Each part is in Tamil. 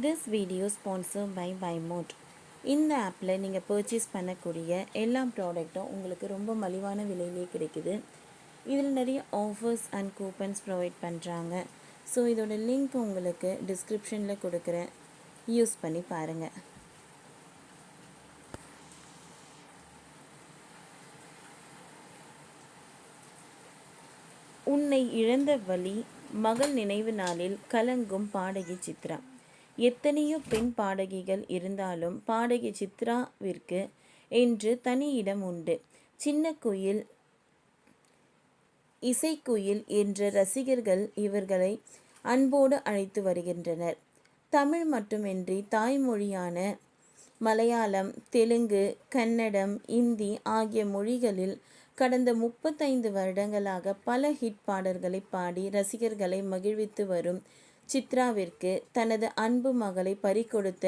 This video sponsored by Buymote. இந்த ஆப்பில் நீங்கள் பர்ச்சேஸ் பண்ணக்கூடிய எல்லா ப்ராடக்ட்டும் உங்களுக்கு ரொம்ப மலிவான விலையிலே கிடைக்குது. இதில் நிறைய ஆஃபர்ஸ் அண்ட் கூப்பன்ஸ் ப்ரொவைட் பண்ணுறாங்க. ஸோ இதோட லிங்க் உங்களுக்கு டிஸ்கிரிப்ஷனில் கொடுக்குறேன், யூஸ் பண்ணி பாருங்கள். உன்னை இழந்த வலி, மகள் நினைவு நாளில் கலங்கும் பாடகி சித்ரா. எத்தனையோ பெண் பாடகிகள் இருந்தாலும் பாடகி சித்ராவிற்கு என்று தனி இடம் உண்டு. சின்ன குயில், இசைக்குயில் என்ற ரசிகர்கள் இவர்களை அன்போடு அழைத்து வருகின்றனர். தமிழ் மட்டுமின்றி தாய்மொழியான மலையாளம், தெலுங்கு, கன்னடம், இந்தி ஆகிய மொழிகளில் கடந்த 35 வருடங்களாக பல ஹிட் பாடல்களை பாடி ரசிகர்களை மகிழ்வித்து வரும் சித்ராவிற்கு தனது அன்பு மகளை பறிகொடுத்த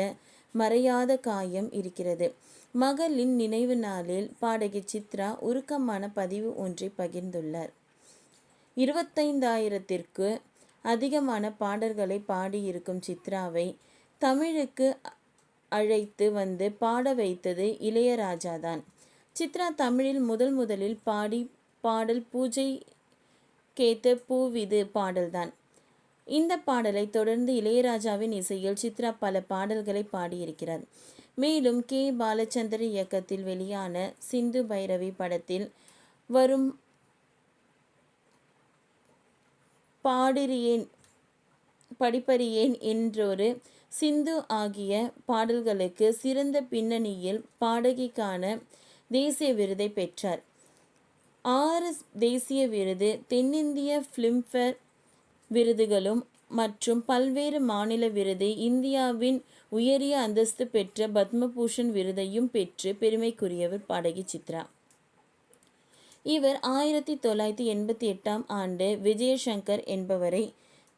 மறையாத காயம் இருக்கிறது. மகளின் நினைவு நாளில் பாடகி சித்ரா உருக்கமான பதிவு ஒன்றை பகிர்ந்துள்ளார். 25,000த்திற்கு அதிகமான பாடல்களை பாடியிருக்கும் சித்ராவை தமிழுக்கு அழைத்து வந்து பாட வைத்தது இளையராஜாதான். சித்ரா தமிழில் முதலில் பாடல் பூஜை கேத்த பூவிது பாடல்தான். இந்த பாடலை தொடர்ந்து இளையராஜாவின் இசையில் சித்ரா பல பாடல்களை பாடியிருக்கிறார். மேலும் கே. பாலச்சந்தர் இயக்கத்தில் வெளியான சிந்து பைரவி படத்தில் வரும் படிப்பறியேன் என்றொரு சிந்து ஆகிய பாடல்களுக்கு சிறந்த பின்னணியில் பாடகிக்கான தேசிய விருதை பெற்றார். 6 தேசிய விருது, தென்னிந்திய பிலிம்பேர் விருதுகளும் மற்றும் பல்வேறு மாநில விருது, இந்தியாவின் உயரிய அந்தஸ்து பெற்ற பத்மபூஷன் விருதையும் பெற்று பெருமைக்குரியவர் பாடகி சித்ரா. இவர் 1988ஆம் ஆண்டு விஜயசங்கர் என்பவரை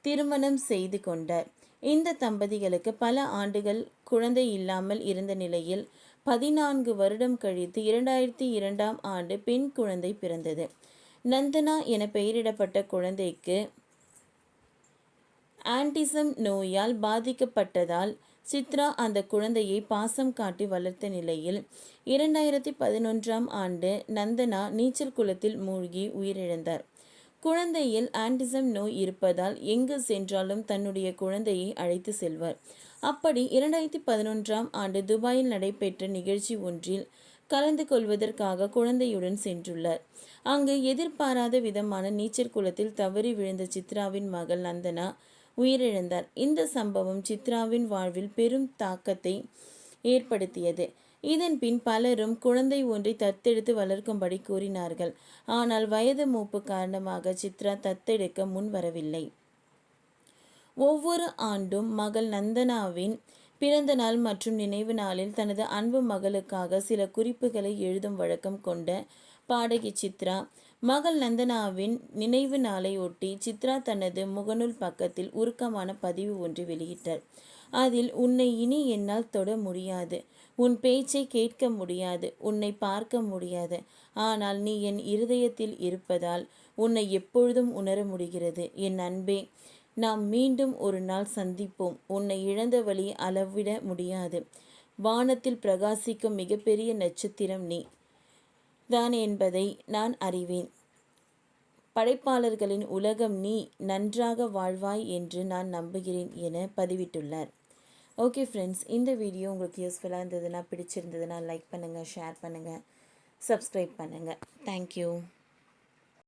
திருமணம் செய்து கொண்டார். இந்த தம்பதிகளுக்கு பல ஆண்டுகள் குழந்தை இல்லாமல் இருந்த நிலையில் 14 வருடம் கழித்து 2002ஆம் ஆண்டு பெண் குழந்தை பிறந்தது. நந்தனா என பெயரிடப்பட்ட குழந்தைக்கு ஆன்டிசம் நோயால் பாதிக்கப்பட்டதால் சித்ரா அந்த குழந்தையை பாசம் காட்டி வளர்த்த நிலையில் 2011ஆம் ஆண்டு நந்தனா நீச்சல் குளத்தில் மூழ்கி உயிரிழந்தார். குழந்தையில் ஆன்டிசம் நோய் இருப்பதால் எங்கு சென்றாலும் தன்னுடைய குழந்தையை அழைத்து செல்வார். அப்படி 2011ஆம் ஆண்டு துபாயில் நடைபெற்ற நிகழ்ச்சி ஒன்றில் கலந்து கொள்வதற்காக குழந்தையுடன் சென்றுள்ளார். அங்கு எதிர்பாராத விதமான நீச்சல் குளத்தில் தவறி விழுந்த சித்ராவின் மகள் நந்தனா உயிரிழந்தார். இந்த சம்பவம் சித்ராவின் வாழ்வில் பெரும் தாக்கத்தை ஏற்படுத்தியது. இதன் பின் பலரும் குழந்தை ஒன்றை தத்தெடுத்து வளர்க்கும்படி கூறினார்கள். ஆனால் வயது மூப்பு காரணமாக சித்ரா தத்தெடுக்க முன் வரவில்லை. ஒவ்வொரு ஆண்டும் மகள் நந்தனாவின் பிறந்த நாள் மற்றும் நினைவு நாளில் தனது அன்பு மகளுக்காக சில குறிப்புகளை எழுதும் வழக்கம் கொண்ட பாடகி சித்ரா, மகள் நந்தனாவின் நினைவு நாளை ஒட்டி சித்ரா தனது முகநூல் பக்கத்தில் உருக்கமான பதிவு ஒன்று வெளியிட்டார். அதில், உன்னை இனி என்னால் தொட முடியாது, உன் பேச்சை கேட்க முடியாது, உன்னை பார்க்க முடியாது. ஆனால் நீ என் இருதயத்தில் இருப்பதால் உன்னை எப்பொழுதும் உணர முடிகிறது. என் அன்பே, நாம் மீண்டும் ஒரு நாள் சந்திப்போம். உன்னை இழந்த வழி அளவிட முடியாது. வானத்தில் பிரகாசிக்கும் மிகப்பெரிய நட்சத்திரம் நீ தான் என்பதை நான் அறிவேன். படைப்பாளர்களின் உலகம் நீ நன்றாக வாழ்வாய் என்று நான் நம்புகிறேன் என பதிவிட்டுள்ளார். ஓகே ஃப்ரெண்ட்ஸ், இந்த வீடியோ உங்களுக்கு யூஸ்ஃபுல்லாக இருந்ததுன்னா, பிடிச்சிருந்ததுன்னா லைக் பண்ணுங்கள், ஷேர் பண்ணுங்கள், சப்ஸ்கிரைப் பண்ணுங்கள். தேங்க்யூ.